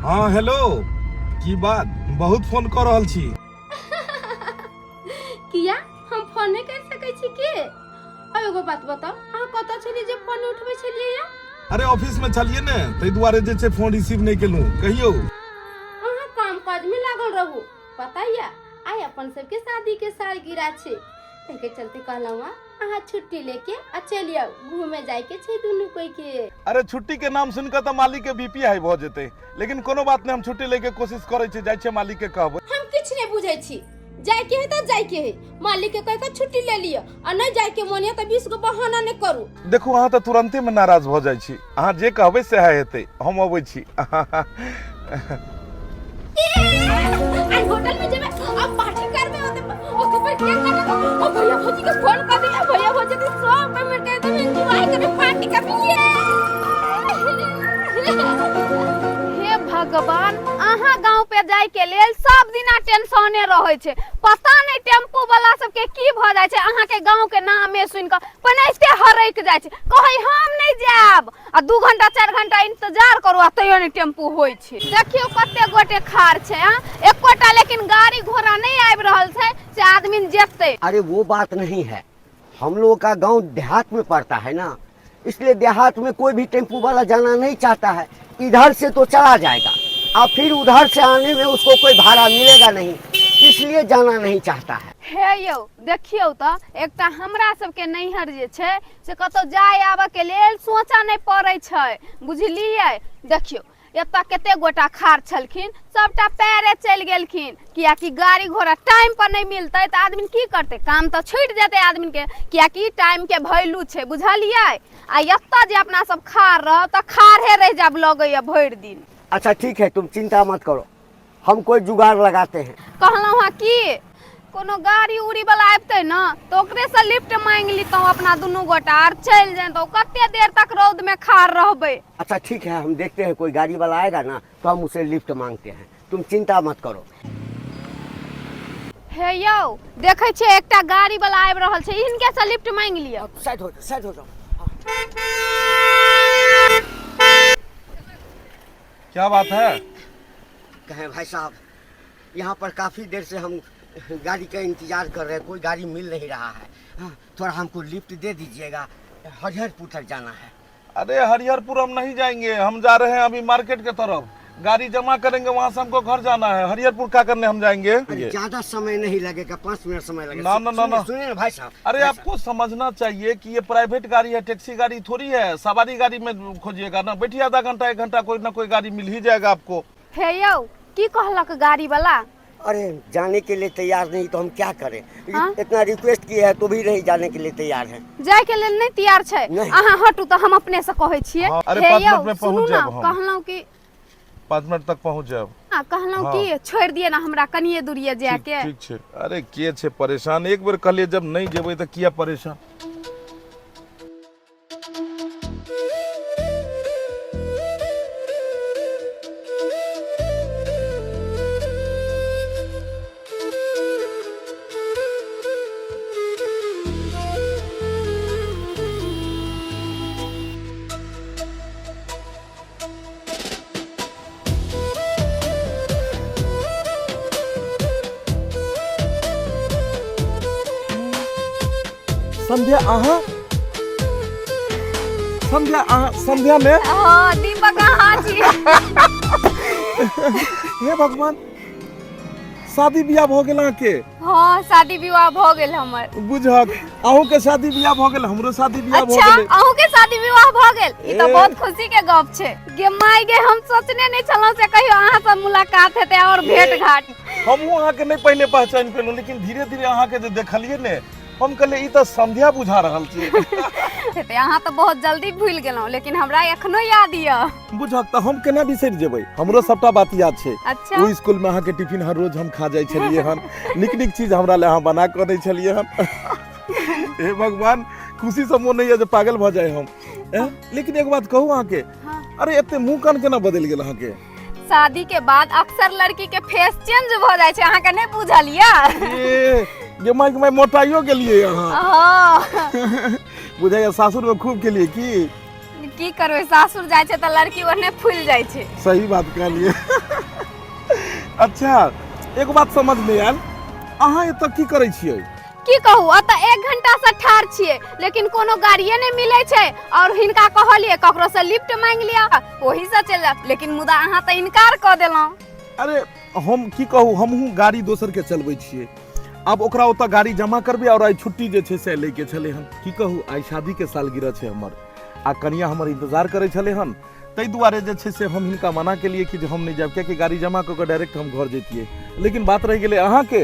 हाँ हेलो की बात बहुत फोन कर रहल छी किया हम फोन नहीं कर सकै छी के एगो बात बताओ अहाँ कत छली जे फोन उठबै छलियै या अरे ऑफिस में छलिए ने तै दुआरे जे छै फोन रिसीव नहीं केलू कहियो अहाँ काम काज में लागल रहू पता या आइ अपन सबके शादी के सालगिरह छै तै के चलते कहलहुँ अहाँ छुट्टी लेके आ चलिए घूमे जाए के छै दुनू कोई के। अरे छुट्टी के नाम सुनकर तो मालिक के बीपी हाई भ जेते लेकिन कोनो बात नहीं हम छुट्टी लेके कोशिश करे छी जाय छै मालिक के कहबै हम किछ नहीं बुझै छी जाय के है त जाय के है मालिक के कह के छुट्टी ले लियो आ नहीं जाय के मन है त 20 गो बहाना नहीं करू। देखो अहाँ तो तुरंते में नाराज भ जाय छी अहाँ जे कहबै से हेतै हम अबै छी आई होटल में जेबे अब पार्टी करबे ओते पर केक काटे ओ भैया भौजी के फोन कर दिया भैया भौजी के सब पेमेंट कर देबे एंजॉय करबे पार्टी करबे। हे भगवान अहाँ गांव पे जाय के लेल सब दिना टेंशने रहै छै पता नहीं टेम्पू वाला सब के की भ जाय छै अहाँ के गांव के नामे सुन के पनेस के हरैक जाय छै कहै हम नहीं जाब आ 2 घंटा 4 घंटा इंतजार करू आ तैयो नहीं टेम्पू होय छै। देखियो कते गोटे खार छै एकोटा लेकिन गाड़ी घोड़ा नहीं आबि रहल छै से आदमी जेतै। अरे वो बात नहीं है हम लोग का गांव देहात में पड़ता है ना इसलिए देहात में कोई भी टेम्पू वाला जाना नहीं चाहता है इधर से तो चला जाएगा और फिर उधर से आने में उसको कोई भाड़ा मिलेगा नहीं इसलिए जाना नहीं चाहता है। हे यौ देखियो तो एकटा हमरा सबके नैहर जे छै से कतौ जाय आबे के लेल सोचा नहीं पड़ै छै बुझलियै। देखियो एतऽ कते गोटा खार छलखिन सबटा पैरे चलि गेलखिन कियाकि गाड़ी घोड़ा टाइम पर नहीं मिलतै त आदमी की करतै काम तो छूट जेतै आदमी के कियाकि टाइम के वैल्यू छै बुझलियै। आ एतऽ जे अपना सब खार रह त खारे रह जाब लगैया भरि दिन। अच्छा ठीक है तुम चिंता मत करो हम कोई जुगाड़ लगाते हैं। कहलहुँ हाँ की कोनो गाड़ी उड़ी वाला आबते न तो ओकरे से लिफ्ट मांग लीतौ अपना दुनू गोटा आर चल जैतौ कते देर तक रौद में खार रहबै। अच्छा ठीक है हम देखते हैं कोई गाड़ी वाला आएगा ना तो हम उसे लिफ्ट मांगते हैं तुम चिंता मत करो। हे यौ देखै छियै एकटा गाड़ी वाला आबि रहल छै इनके से लिफ्ट मांग लियो। साइड हो जाओ। क्या बात है? कहें भाई साहब यहाँ पर काफी देर से हम गाड़ी का इंतजार कर रहे हैं कोई गाड़ी मिल नहीं रहा है हाँ, थोड़ा हमको लिफ्ट दे दीजिएगा हरिहरपुर तक जाना है। अरे हरिहरपुर हम नहीं जाएंगे हम जा रहे हैं अभी मार्केट के तरफ गाड़ी जमा करेंगे वहाँ से हमको घर जाना है हरिहरपुर क्या करने हम जाएंगे। ज्यादा समय नहीं लगेगा 5 मिनट समय लगेगा। ना सुनिए ना भाई साहब। अरे आपको समझना चाहिए कि ये प्राइवेट गाड़ी है टैक्सी गाड़ी थोड़ी है सवारी गाड़ी में खोजिएगा ना बैठिए आधा घंटा 1 घंटा कोई ना कोई गाड़ी मिल ही जाएगा आपको। हे यौ की कहलक गाड़ी वाला? अरे जाने के लिए तैयार नहीं तो हम क्या करें इतना रिक्वेस्ट किए है तो भी नहीं जाने के लिए तैयार है। जाय के लेल नहीं तैयार छै अहाँ हटू तो हम अपने से कहै छियै। अरे 5 मिनट में पहुंच जाएब हम। कहलहुँ कि 5 मिनट तक पहुंच जाएब। कहलहुँ कि छोड़ दिए ना हमरा कनिए दूरिये जाय के। ठीक छै अरे के छै परेशान एक बेर कहलिए जब नहीं जेबै त किया परेशान। संध्या में हां दीपक कहाँ छी? हे भगवान शादी बियाह भ गेल के? हां शादी विवाह भ गेल हमर। बुझक अहू के शादी बियाह भ गेल हमरो शादी बियाह भ गेल। अच्छा अहू के शादी विवाह भ गेल ई त बहुत खुशी के गप छै। गे माय गे हम सोचने नहीं छलौ से कहियो अहाँ से मुलाकात हेतै और भेंट घाट। हमहू अहाँ के नहीं पहले पहचान पेलू लेकिन धीरे धीरे अहाँ के जे देखलिए ने हम कहले ई त संध्या बुझा रहल छी। हेतै अहाँ त बहुत जल्दी भूल गेलौ लेकिन हमरा एखनो याद य। बुझक त हम केना बिसरि जेबै हमरो सबटा बात याद छै। अच्छा ओ स्कूल में अहाँ के टिफिन हर रोज हम खा जाय छलिए हन निक निक चीज हमरा ले अहाँ बना के दै छलिए हन। हे भगवान खुशी से मोन नहीं है जे पागल भ जाय हम। लेकिन एक बात कहू अहाँ के अरे एते मुंह कान केना बदल गेल अहाँ के? शादी के बाद अक्सर लड़की के फेस चेंज भ जाय छै अहाँ के नहीं बुझलिया? ये मैं मोटाइयो के लिए यहाँ हां बुझाइए सासुर में खूब के लिए की की करबे, सासुर जाय छै त लड़की ओने फूल जाय छै। सही बात कहलिए। अच्छा एक बात समझ में आयल, अहाँ एतऽ की करै छियै? की कहू, अत 1 घंटा से ठार छियै लेकिन कोनो गाड़िए नहीं मिले छै और हिनका कहलिए ककरो से लिफ्ट मांग लिया ओही से चल जा, लेकिन मुदा अहाँ त इनकार क देलौ। अरे हम की कहू, हमहू गाड़ी दोसर के चलबै छियै, अब ओकरा ओतऽ गाड़ी जमा करबै और आइ छुट्टी जे छै से लेके छलै हन। की कहू, आइ शादी के सालगिरह छै हमर आ कनिया हमर इंतजार करै छलै हन, ताहि दुआरे जे छै से हम हिनका मना केलिए कि जे हम नहीं जाब, कियाकि गाड़ी जमा कऽ के डायरेक्ट हम घर जैतियै। लेकिन बात रहि गेलै अहाँ के,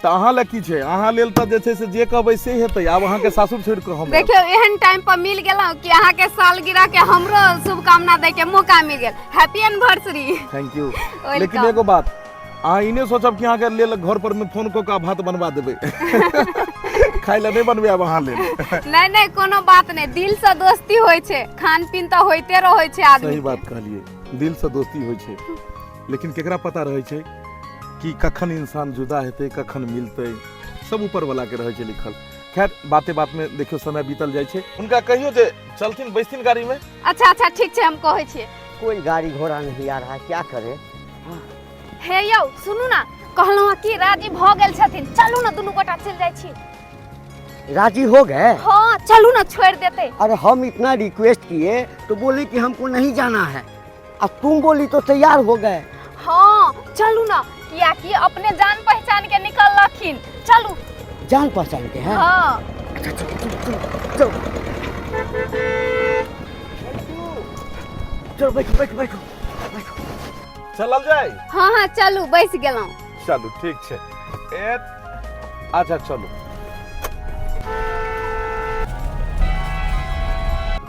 तऽ अहाँ ले की छै, अहाँ लेल तऽ जे छै से जे कहबै से हेतै। आब अहाँ के सासुर छोड़ के हम देखियो एहन टाइम पर मिल गेलौ कि अहाँ के सालगिरह के हमरो शुभकामना दे के मौका मिल गेल। Happy anniversary. Thank you. लेकिन एगो बात, अहाँ ई नहीं सोचब कि अहाँ के लेल घर पर में फोन कऽ के भात बनवा देबै। खाइ ले नहीं बनबै आब अहाँ लेल। नहीं नहीं कोनो बात नहीं, दिल से दोस्ती होय छै, खान पीन तो होइते रहै छै आदमी। सही बात कहलिए, दिल से दोस्ती होय छै, लेकिन केकरा पता रहै छै कि कखन इंसान जुदा हेतै, कखन मिलतै, सब ऊपर वाला के रहै छै लिखल। खैर बाते बात में देखियो समय बीतल जाय छै, उनका कहियो जे चलथिन बैठथिन गाड़ी में। अच्छा अच्छा ठीक छै, हम कहै छियै। कोई गाड़ी घोड़ा नहीं आ रहा है, क्या करे? हे यौ सुनू ना, कहलहुँ कि राजी भ गेल छथिन, चलू ना दुनू गोटा चल जाइ छी। राजी हो गए? हाँ चलू ना, छोड़ देते। अरे हम इतना रिक्वेस्ट किए तो बोले कि हमको नहीं जाना है, अब तुम बोली तो तैयार हो गए। हाँ चलू ना, किया कि अपने जान पहचान के निकल लखिन, चलू। जान पहचान के हैं? हाँ अच्छा चलो चलो चलो चलो बैठो बैठो बैठो बैठो। चलल जाए? हाँ हाँ चलू, बैस गेलहुँ। चलू ठीक छै। अच्छा चलू।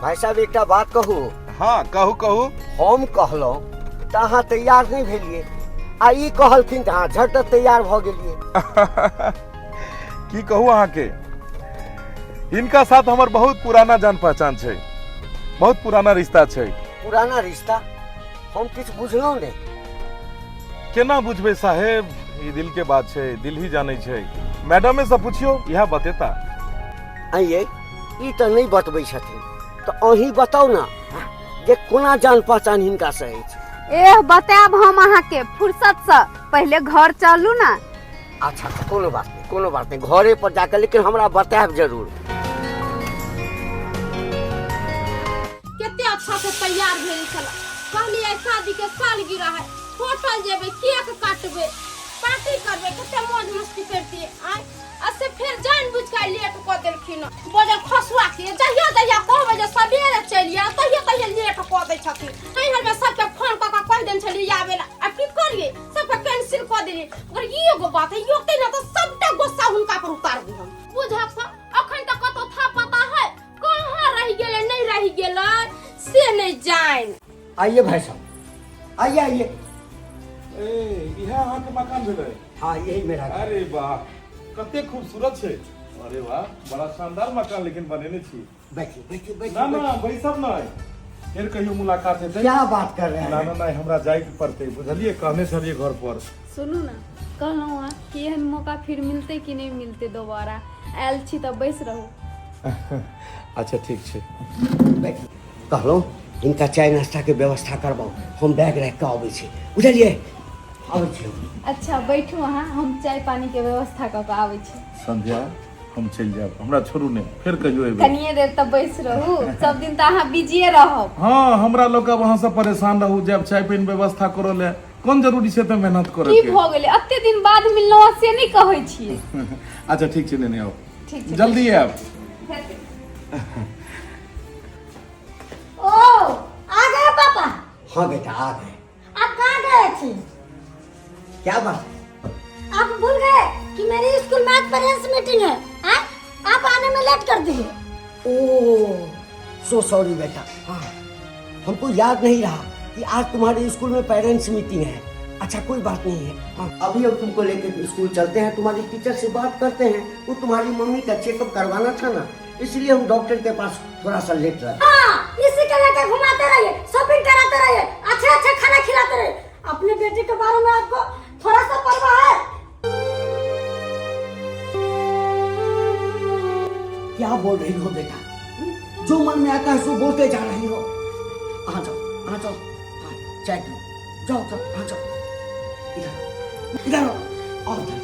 भाई साहब एक बात कहू। हाँ कहू कहू। हम कहलहुँ तऽ अहाँ तैयार नहीं भेलिए, आ ई कहलखिन तऽ अहाँ झट तैयार भ गेलिए। की कहू अहाँ के, इनका साथ हमर बहुत पुराना जान पहचान छै, बहुत पुराना रिश्ता छै। पुराना रिश्ता? हम किछु बुझलहुँ नहीं। केना बुझबै साहेब, ई दिल के बात छै, दिल ही जानै छै। मैडम से पूछियो, यह बतेता। आइए ई तऽ नहीं बतबै छथिन, तऽ अहीं बताउ ना जे कोना जान पहचान हिनका से अछि। एह बताब हम अहाँ के फुर्सत से, पहले घर चलू ना। अच्छा कोनो बात नहीं, कोनो बात नहीं, घरे पर जाकर, लेकिन हमरा बताएब जरूर। केते अच्छा से तैयार भेल छला, कहलिए शादी के सालगिरह है, होटल जेबे, केक काटबे, पार्टी करबे, केते मौज मस्ती करतिए। से फिर जानबूझ के लेट क देलखिन, बजल खसुआ के जहिया जहिया कहबे जे सबेरे चलिया, तहिया तहिया लेट क दै छथिन। एहन में सबके फोन क के कह देन छली आबे ला, अब की करिए, सबके कैंसिल क देली। अगर ई एगो बात है, योते ना तो सबटा गुस्सा हुनका पर उतार दी हम। बुझब स अखन तक कतो था पता है, कहां रह गेले नहीं रह गेले से नहीं जान। आइए भाई साहब, आइए आइए। यह अहाँ के मकान भेलै? हाँ यही मेरा। अरे वाह, कते खूबसूरत छै। अरे वाह, बड़ा शानदार मकान लेकिन बनेने छी। बैठिए बैठिए बैठिए। ना ना बैसब नहीं, फिर कहियो मुलाकात हेतै। क्या बात कर रहे हैं? ना ना नहीं, हमरा जाय के पड़तै, बुझलिए, कहने छलिए घर पर। सुनू ना, कहलहुँ कि एहन मौका फिर मिलते कि नहीं मिलते दोबारा, आयल छी तऽ बैस रहू। अच्छा ठीक छै। बैठिए। कहलहुँ इनका चाय नाश्ता के व्यवस्था करबाऊ, हम बैग रख के आबै छी, बुझलिए? आबै छी। अच्छा बैठू अहाँ, हम चाय पानी के व्यवस्था कऽ के आबै छी। संध्या हम चलि जायब, हमरा छोड़ू नहीं, फिर कहियो एबै। कनिए देर तक बैस रहू, सब दिन तऽ अहाँ बिजिए रहब। हाँ हमरा लोग अब वहाँ से परेशान रहू, जब चाय पानी व्यवस्था करो ले कोन जरूरी छै तऽ मेहनत करे की के। भ गेलै, अत्ते दिन बाद मिललहुँ से नहीं कहै छियै। अच्छा ठीक छै, नहीं आओ, ठीक छै जल्दी आब। ओ आ गए पापा? हाँ बेटा आ गए। आप कहाँ गए थे? क्या बात? आप भूल गए कि मेरी स्कूल में आज पेरेंट्स मीटिंग है? आप आने में लेट कर दिए। ओह सो सॉरी बेटा, हाँ हमको याद नहीं रहा कि आज तुम्हारे स्कूल में पेरेंट्स मीटिंग है। अच्छा कोई बात नहीं है, हाँ अभी हम तुमको लेकर स्कूल चलते हैं, तुम्हारी टीचर से बात करते हैं। वो तुम्हारी मम्मी का चेकअप करवाना था ना, इसलिए हम डॉक्टर के पास थोड़ा सा लेट रहे। हाँ इसी के लेकर घुमाते रहिए, शॉपिंग कराते रहिए, अच्छा अच्छा खाना खिलाते रहिए। अपने बेटे के बारे में आपको थोड़ा सा परवाह है? क्या बोल रही हो बेटा? जो मन में आता है सो बोलते जा रही हो। जाओ, हाँ, चाय पी, जाओ जाओ, हाँ जाओ, इधर आओ, आओ इधर।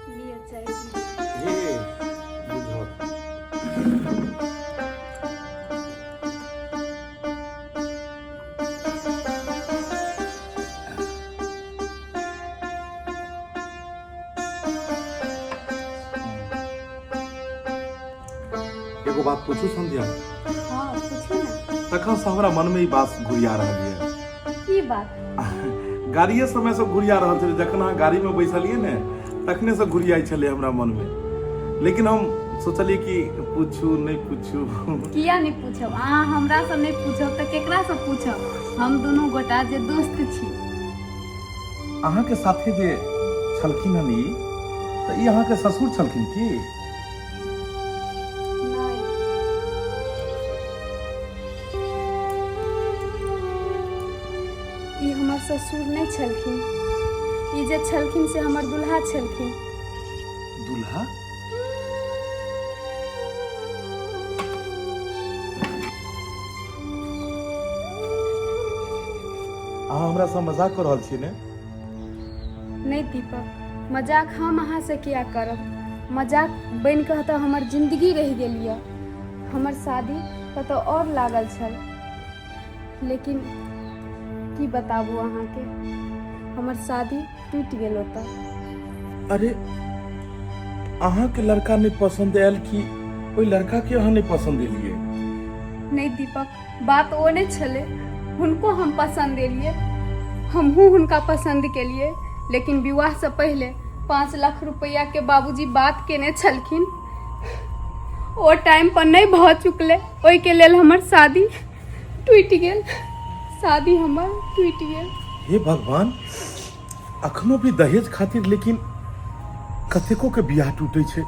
लियो चाय। ये बुझो एगो बात पूछू संध्या, हाँ पूछू ना। तखन से हमरा मन में ई बात घुरिया रहल है। की बात? गाड़िए समय से घुरिया रहल छलै, जखन अहाँ गाड़ी में बैसलिए ने तखने से घुरियाई छलै हमरा मन में। लेकिन हम सोचलिए कि पूछू नहीं पूछू। किया नहीं पूछब? अहाँ हमरा से नहीं पूछब तऽ केकरा से पूछब? हम दुनू गोटा जे दोस्त छी। अहाँ के साथे जे छलखिन हन ई, तऽ ई अहाँ के ससुर छलखिन की? ई हमर ससुर नहीं छलखिन, ई जे छलखिन से हमर दुल्हा छलखिन। दुल्हा? अहाँ हमरा से मजाक कर रहल छी ने? नहीं दीपक, मजाक हम अहाँ से किया करब? मजाक बन कऽ तऽ हमर जिंदगी रहि गेल यऽ। हमर शादी कतौ और लागल छल, लेकिन की बताबू अहाँके, हमर शादी टूटि गेल ओतऽ। अरे अहाँ के लड़का नहीं पसंद आयल कि ओइ लड़का के अहाँ नहीं पसंद एलिए? नहीं दीपक, बात ओ नहीं छले। हुनको हम पसंद एलिए, हमहूँ हुनका पसंद केलिए, लेकिन विवाह से पहले 5 लाख रुपया के बाबूजी बात केने छलखिन। ओ टाइम पर नहीं भऽ चुकले, ओहि के लेल हमर शादी टूटि गेल। शादी हमर टूटि गेल। हे भगवान, अखनो भी दहेज खातिर लेकिन कतेको के बियाह टूटे छै।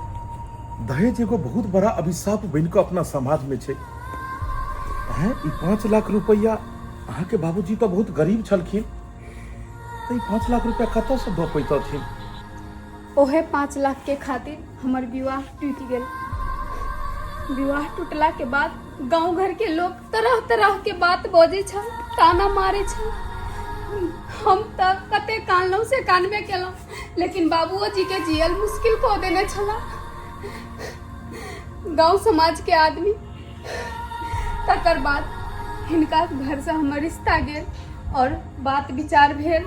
दहेज एगो बहुत बड़ा अभिशाप बन के अपना समाज में छै। हैं, ई 5 लाख रुपया, अहाँ के बाबूजी तो बहुत गरीब छलखिन, तो ई 5 लाख रुपया कतऽ से दऽ पैतथिन? ओहे 5 लाख के खातिर हमर विवाह टूटि गेल। विवाह टूटला के बाद गांव घर के लोग तरह तरह के बात बजे छल, ताना मारे छल। हम तऽ कते कानलहुँ से कानबे केलहुँ, लेकिन बाबुओ जी के जियल मुश्किल कऽ देने छला। गांव समाज के आदमी। तकर बाद हिनका घर से हमर रिश्ता गेल और बात विचार भेल।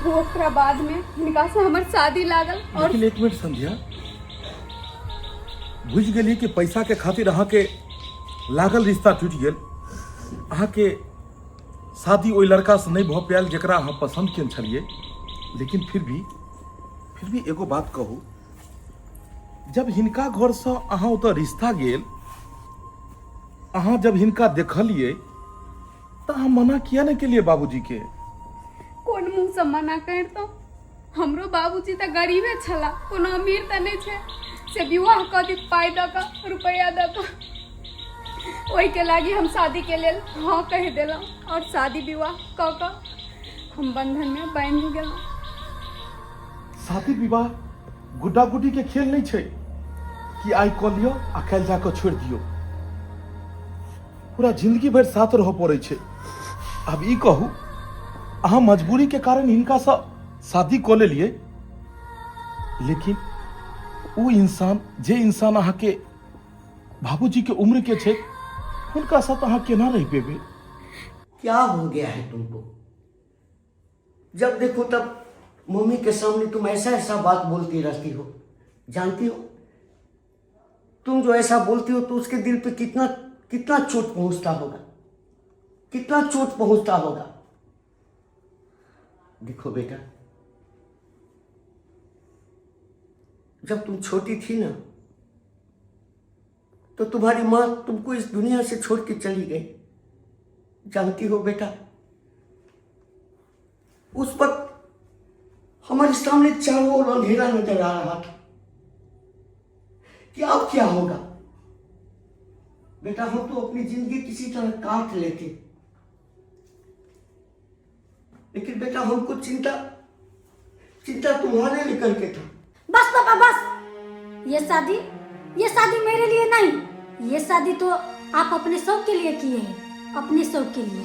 ओकरा बाद में हिनका से हमर शादी लागल। और लेकिन एक मिनट संध्या, बुझ गेली कि पैसा के खातिर अहाँ के लागल रिश्ता टूट गेल। अहाँ के शादी ओइ लड़का से नहीं भऽ पायल जेकरा अहाँ पसंद केने छलिए। लेकिन फिर भी एगो बात कहू, जब हिनका घर से अहाँ ओतऽ रिश्ता गेल, अहाँ जब हिनका देखलिए तऽ अहाँ मना किया नहीं केलिए बाबूजी के? कोन मुंह से मना करतौ? हमरो बाबूजी तऽ गरीबे छला, कोनो अमीर तऽ नहीं छै से विवाह कऽ दी पाई दऽ कऽ, रुपया दऽ कऽ। ओहि के लागी हम शादी के लेल हाँ कहि देलहुँ और शादी विवाह कऽ कऽ हम बंधन में बांधि गेलहुँ। शादी विवाह गुड्डा गुड्डी के खेल नहीं छै कि आइ कऽ लियो आ काल्हि जाकऽ छोड़ि दियौ। पूरा जिंदगी भर साथ रह पड़े छै। अब ई कहू, अहाँ मजबूरी के कारण हिनका से शादी कऽ लेलिए, लेकिन वो इंसान जे इंसान अहाँ के बाबूजी के उम्र के छै, हुनका साथ अहाँ केना रह पेबे? क्या हो गया है तुमको? जब देखो तब मम्मी के सामने तुम ऐसा ऐसा बात बोलती रहती हो। जानती हो तुम जो ऐसा बोलती हो तो उसके दिल पे कितना कितना चोट पहुंचता होगा, कितना चोट पहुंचता होगा। देखो बेटा, जब तुम छोटी थी ना, तो तुम्हारी माँ तुमको इस दुनिया से छोड़ के चली गई। जानती हो बेटा, उस वक्त हमारे सामने चारों ओर अंधेरा नजर आ रहा था कि अब क्या होगा। बेटा, हम तो अपनी जिंदगी किसी तरह काट लेते, लेकिन बेटा हमको चिंता तुम्हारे लेकर के था। बस पापा बस, ये शादी मेरे लिए नहीं, ये शादी तो आप अपने शौक के लिए किए हैं, अपने शौक के लिए।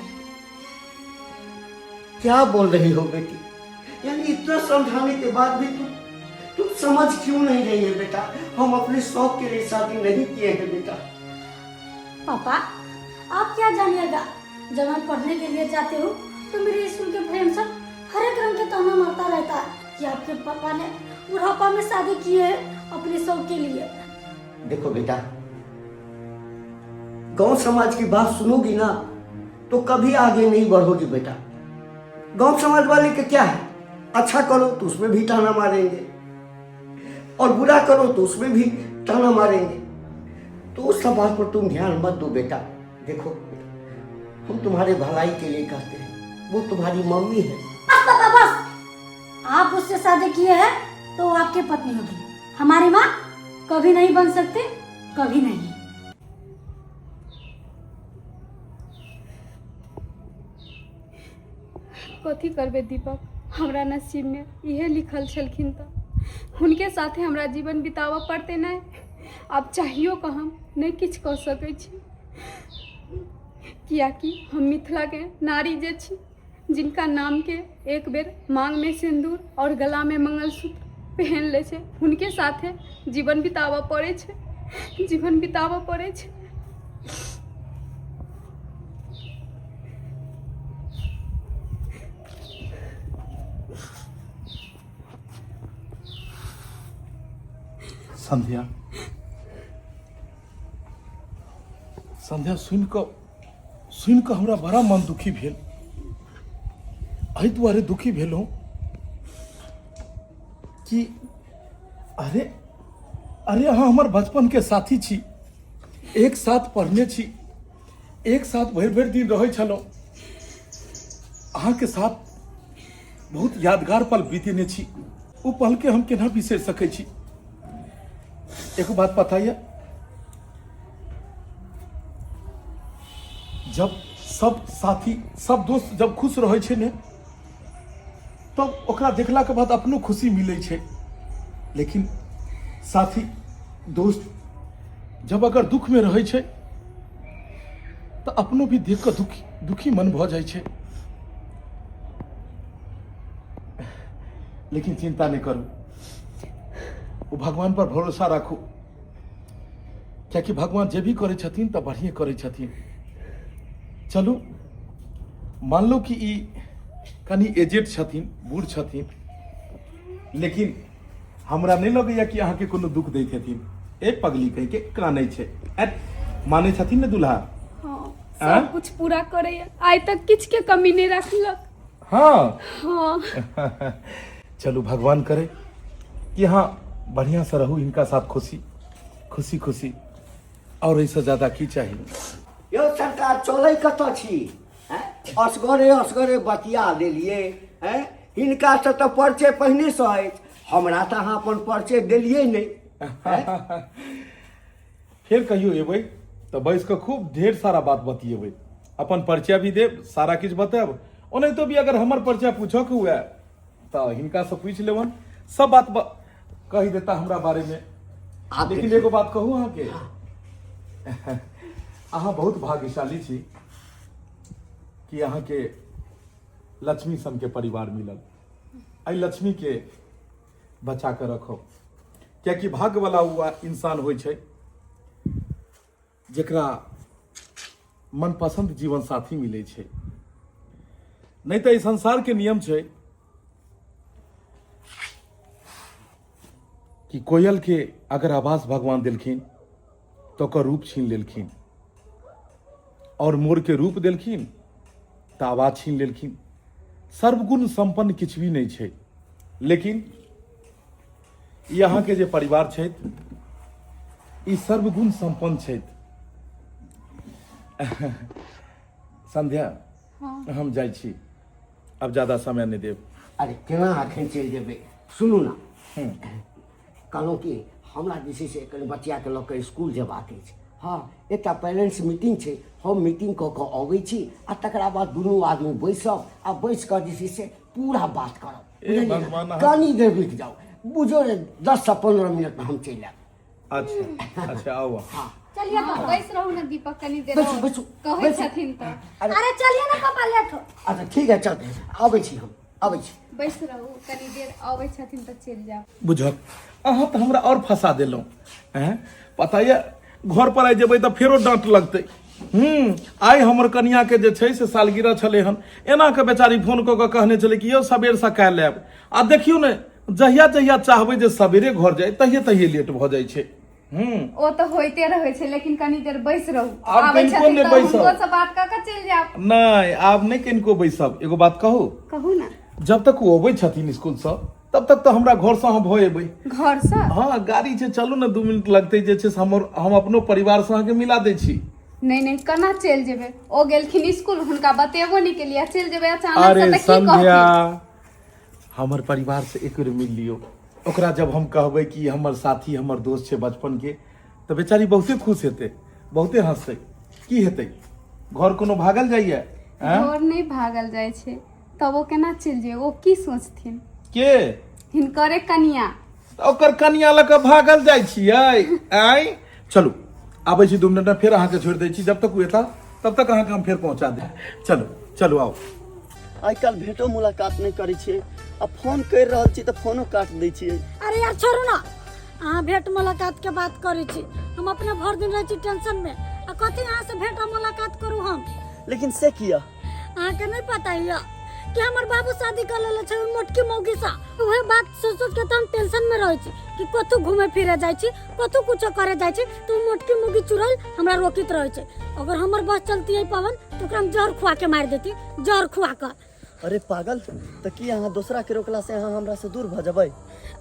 क्या बोल रही हो बेटी? यानी इतना समझाने के बाद भी तुम समझ क्यों नहीं रही है बेटा? हम अपने शौक के लिए शादी नहीं किए हैं बेटा। पापा, आप क्या जानिएगा, जब हम पढ़ने के लिए जाते हो तो मेरे स्कूल के फ्रेंड सब हर एक रंग के ताना मारता रहता है कि आपके पापा ने बुढ़ापा में शादी की है अपने शौक के लिए। देखो बेटा, गांव समाज की बात सुनोगी ना तो कभी आगे नहीं बढ़ोगी बेटा। गांव समाज वाले के क्या है, अच्छा करो तो उसमें भी ताना मारेंगे और बुरा करो तो उसमें भी ताना मारेंगे। तो उस सब बात पर तुम ध्यान मत दो बेटा। देखो, हम तुम्हारे भलाई के लिए कहते हैं, वो तुम्हारी मम्मी है। बस पापा बस, आप उससे शादी किए हैं तो वो आपकी पत्नी होगी, हमारी माँ कभी नहीं बन सकते, कभी नहीं। कथी करबे दीपक, हमरा नसीब में इहे लिखल छलखिन तऽ हुनके साथे हमरा जीवन बिताबऽ पड़ते नहीं। आब चाहियो कऽ हम नहीं किछ कऽ सकै छी, कियाकि हम मिथिला के नारी जे छी, जिनका नाम के एक बेर मांग में सिंदूर और गला में मंगलसूत्र पहन ले छै, हुनके साथे जीवन बिताबऽ पड़े छै, जीवन बिताबऽ पड़े छै। संध्या, संध्या सुन कऽ हमरा बड़ा मन दुखी भेल। एहि दुआरे दुखी भेलहुँ कि अरे अहाँ हमर बचपन के साथी छी, एक साथ पढ़ने छी, एक साथ भरि भरि दिन रहै छलहुँ। अहाँके साथ बहुत यादगार पल बीतेने छी, ओ पल के हम केना बिसरि सकै छी? एगो बात पता है, जब सब साथी सब दोस्त जब खुश रहे छे ने, तब ओकरा देखला के बाद अपनो खुशी मिले छे। लेकिन साथी दोस्त जब अगर दुख में रहे छे तो अपनो भी देख कर दुखी मन भ जाए छे। लेकिन चिंता नहीं करू, वो भगवान पर भरोसा राखू, क्योंकि भगवान जे भी करे छथिन तो बढ़िया करे छथिन। चलू, मान लो कि ई कनी एजेड छथिन, बूढ़ छथिन, लेकिन हमरा नहीं लगैया कि अहाँ के कोनो दुख दै छथिन। ए पगली कह के कानै छै, माने छथिन ने दुल्हा। हाँ, सब कुछ पूरा करे, आइ तक किछ के कमी नहीं रखलक। हाँ हाँ। चलू, भगवान करे कि हाँ बढ़िया से रहू, इनका साथ खुशी खुशी, और ऐसा ज्यादा की चाहिए? यो सरकार चलै कतऽ छी? असगरे बतिया देलिए हैं। हिनका से तो परिचय पहिने से अछि, हमरा तो अहाँ अपन परिचय देलिए नहीं। फिर कहियो एबै तो बैस के खूब ढेर सारा बात बतिएबै, अपन परिचय भी देब, सारा किछ बताएब। ओने तो भी अगर हमर परिचय पूछो के हुए तो हिनका से पूछ लेबन, सब बात कही देता हमरा बारे में। लेकिन एगो बात कहूँ अहाँ के, अहाँ बहुत भाग्यशाली छी कि अहाँ के लक्ष्मी सन के परिवार मिलल। आई लक्ष्मी के बचा के रखो, क्योंकि भाग्य वाला हुआ इंसान होय छै जेकरा मनपसंद जीवन साथी मिले छै। नहीं तो इस संसार के नियम छै कि कोयल के अगर आवाज भगवान दिलखिन तो ओकर रूप छीन लेलखिन, और मोर के रूप दिलखिन तो आवाज छीन लेलखिन। सर्वगुण संपन्न किछ भी नहीं छै, लेकिन यहाँ के जे परिवार छै ई सर्वगुण संपन्न छै। संध्या, हाँ। हम जाइ छी, अब ज्यादा समय नहीं देब। अरे केना अखन चलि जेबै? सुनू ना, कहलहुँ कि हमरा जे छै से कनि बच्चाके लऽ कऽ स्कूल जेबाक अछि। हाँ, एकटा पेरेंट्स मीटिंग छै, हम मीटिंग कऽ कऽ अबै छी आ तकरा बाद दुनू आदमी बैसब आ बैस कऽ जे छै से पूरा बात करब। बुझलियै ना? कनी देर रुकि जाउ, बुझो 10 से 15 मिनट में हम चलि आयब। अच्छा आओ। हाँ। चलिए हाँ, पापा। बैस रहू ना दीपक कनी देर बैसू, और। बैसू, कहै बैसू। छथिन तऽ अरे चलिए ना पापा, लेट हो। अच्छा ठीक है, चलते हैं, आबै छी हम, आबै छी। बैस रहू, कनी देर आबै छथिन तऽ चलि जाउ। बुझल अहाँ तऽ हमरा और फंसा देलहुँ हैं। पता ये घर पर आइ जेबै तऽ फेरो डांट लगतै। आइ हमर कनिया के जे छै से सालगिरह छलै हन, एना के बेचारी फोन कऽ के कहने छलै कि यौ सबेर से काल्हि आयब। आ देखियौ ने, जहिया जहिया चाहबै जे सबेरे घर जाय तहिये तहिये लेट भऽ जाइ छै। ओ तऽ होइते रहै छै, लेकिन कनी देर बैस रहू। आब आबै किनको छथिन नहि तऽ बैसब। हुनको से बात कऽ के चलि जायब। नहीं, आब नहीं किनको बैसब। एगो बात कहू, कहू ना। जब तक वो अबै छथिन स्कूल से तब तक तो हमरा घर से अहाँ भऽ एबै। घर से हाँ, गाड़ी छै, चलू ने 2 मिनट लगतै, जे छै से हम अपनो परिवार से अहाँके मिला दै छी। नहीं केना चलि जेबै? ओ गेलखिन स्कूल, हुनका बतेबो नहीं केलिए, चलि जेबै अचानक अरे से तऽ की संध्या, कहथिन? हमर परिवार से एक बेर मिल लियो। ओकरा जब हम कहबै कि हमर साथी, हमर दोस्त छै बचपन के, तऽ बेचारी बहुते खुश हेतै, बहुते हंसतै। की हेतै? घर कोनो भागल जाइए? घर नहीं भागल जाइ छै, तब ओ केना चलि जेबै? ओ की सोचथिन? के? हिनकरे कनिया। ओकर कनिया लऽ कऽ भागल जाइ छियै? आइ चलू, आबै छी 2 मिनट में, फेर अहाँके छोड़ि दै छी। जब तक ओ एता तब तक अहाँके हम फेर पहुँचा देब। चलू चलू, आओ। आइ काल्हि भेंटो मुलाकात नहीं करै छियै, आ फोन कर रहल छी तऽ फोनो काट दै छियै। अरे यार छोड़ू ना, अहाँ भेंट मुलाकात के बात करै छी, हम अपने भर दिन रहै छी टेंशन में, आ कथी अहाँ से भेंट मुलाकात करू हम? लेकिन से किया? अहाँ के नहीं पता है कि हमर बाबू शादी कर लेले छै मोटकी मौगी सा। वही बात सोच सोच के तो हम टेंशन में रहै छी कि कतौ घूमे फिरे जाइ छी, कतौ कुछ करे जाइ छी, तो मोटकी मौगी चुड़ैल हमरा रोकित रहै छै। अगर हमर बस चलती है पवन तो ओकरा हम जहर खुआ के मार देती, जहर खुआ के। अरे पागल, तो की अहाँ दूसरा के रोकला से अहाँ हमरा से दूर भ जेबै?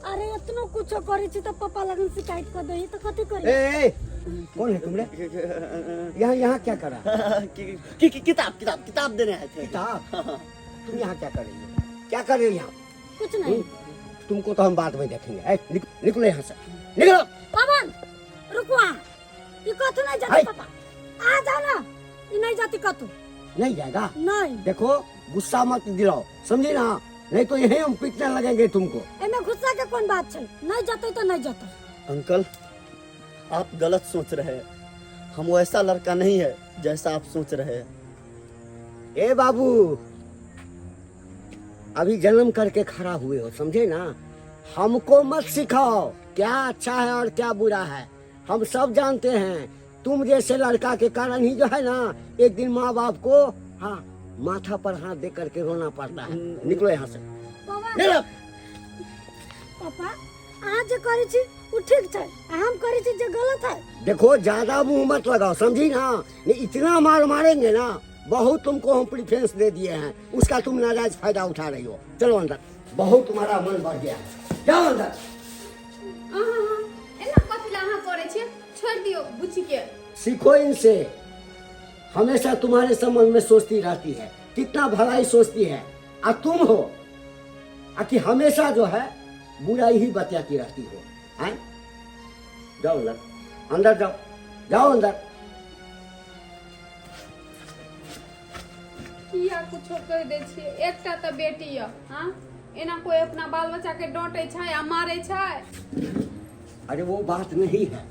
अरे इतना कुछ करे छी तो पापा लगन शिकायत कर दे तो कथी करी? ए, कौन है तुमरे? यहाँ क्या कर रहा है? किताब देने आए थे। किताब? तुम यहाँ क्या कर रही हो? क्या कर रही हो यहाँ? कुछ नहीं। तुमको तो हम बाद में देखेंगे। निकलो यहाँ से, निकलो। पवन रुको, ये कथू नहीं जाती पापा, आ जाओ ना। ये नहीं जाती कथू। नहीं जाएगा? नहीं। देखो, गुस्सा मत दिलाओ, समझी ना, नहीं तो यही हम पीटने लगेंगे तुमको। एमे गुस्सा के कौन बात है? नहीं जाते तो नहीं जाते। अंकल, आप गलत सोच रहे हैं। हम वैसा लड़का नहीं है जैसा आप सोच रहे हैं। ए बाबू, अभी जन्म करके खड़ा हुए हो, समझे ना? हमको मत सिखाओ क्या अच्छा है और क्या बुरा है, हम सब जानते हैं। तुम जैसे लड़का के कारण ही जो है ना, एक दिन माँ बाप को हाँ माथा पर हाथ दे करके रोना पड़ता है। निकलो यहाँ से, निकलो। पापा आज जे करी छी वो ठीक छै, हम करी छी जे गलत है। देखो, ज्यादा मुंह मत लगाओ, समझी ना? नहीं, इतना मार मारेंगे ना, बहुत तुमको हम प्रिफरेंस दे दिए हैं, उसका तुम नाजायज फायदा उठा रही हो। चलो अंदर, बहुत तुम्हारा मन बढ़ गया है, जाओ अंदर। एना कथी ला अहाँ करै छियै? छोड़ दियो बुच्ची के। सीखो इनसे, हमेशा तुम्हारे संबंध में सोचती रहती है, कितना भलाई सोचती है। और तुम हो कि हमेशा जो है बुराई ही बतियाती रहती हो। हैं? जाओ अंदर, अंदर जाओ, जाओ अंदर। किया कुछो कह दे छियै? एकटा तऽ बेटी य, हाँ? एना कोई अपना बाल बच्चा के डांटे छै आ मारे छै? अरे वो बात नहीं है,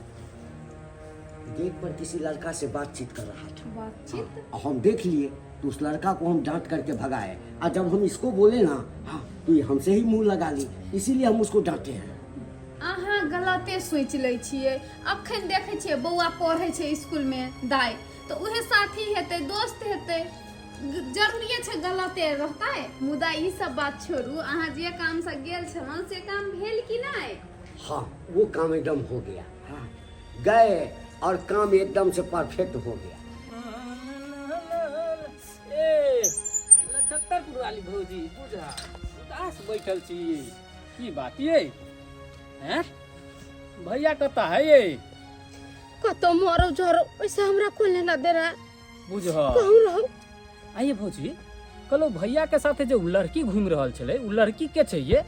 गेट पर किसी लड़का से बातचीत कर रहा था, बातचीत? और हम देख लिए तो उस लड़का को हम डांट करके भगाए। और जब हम इसको बोले ना, हाँ, तो ये हमसे ही मुंह लगा ली, इसीलिए हम उसको डांटे हैं। अहाँ गलते सोच लै छियै। अखन देखे छियै बौआ पढ़े छै स्कूल में दाई, तो उहे साथी हेतै, दोस्त हेतै, जरूरी छै गलते रहतै। मुदा ई सब बात छोड़ू, अहाँ जे काम से गेल छलहुँ से काम भेल कि नहीं? हाँ, वो काम एकदम हो गया। हाँ, गए और काम एकदम से परफेक्ट हो गया। ए, 76 वाली भौजी बुझा उदास बैठल छी, की बात ये? हैं? भैया कता है ये? कतो मरो झरो वैसे हमरा को लेना दे रहा है। बुझ कहूँ रहो। आइए भौजी, कलो भैया के साथे जो लड़की घूम रहल छले, उ लड़की के छै ये?